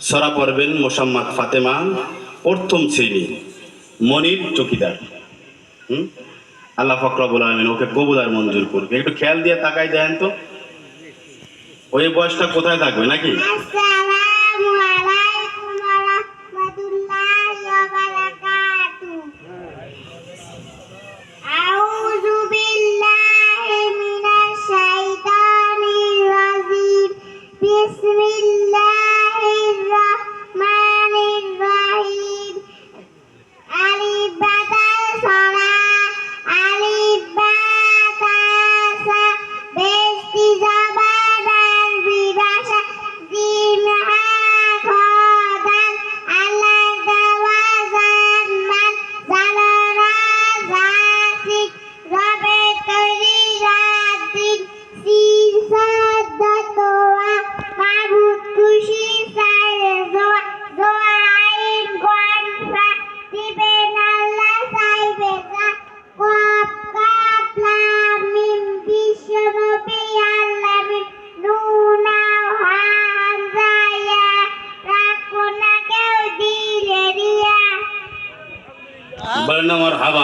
সরা পড়বেন মোসাম্মদ ফাতেমা, প্রথম শ্রেণী, মনির চকিদার। আল্লাহ পাক রব্বুল আলামিন ওকে কবুল আর মঞ্জুর করবে। একটু খেয়াল দিয়ে তাকাই দেন তো, ওই বয়সটা কোথায় থাকবে নাকি? আসসালামু আলাইকুম ওয়া রাহমাতুল্লাহি ওয়া বারাকাতুহু। আউযু বিল্লাহি মিনাশ শাইতানির রাজিম। বিসমিল্লাহির রাহমানির রাহিম। আলিফ বা তা সরা, আলিফ বা তা সা, বেশি জবান আরবি ভাষা, জিম হা খ দাল, আলাদ ওয়াজান মান, জালারা জাসিক, রবে তৈরি রাতিন, সিন সাদ দতোয়া, মাবুদ খুশি সাইরে জোয়া, জোয়া আইন গোয়ান ফা, দিবেন আল্লাহ সাইবে যা, কফ কাফ লাম মিম, বিশ্ব নবী আল্লামিন, নুন আও হা হামজা ইয়া, রাখো না কেউ দিলে দিয়া। বলেন না মারহাবা।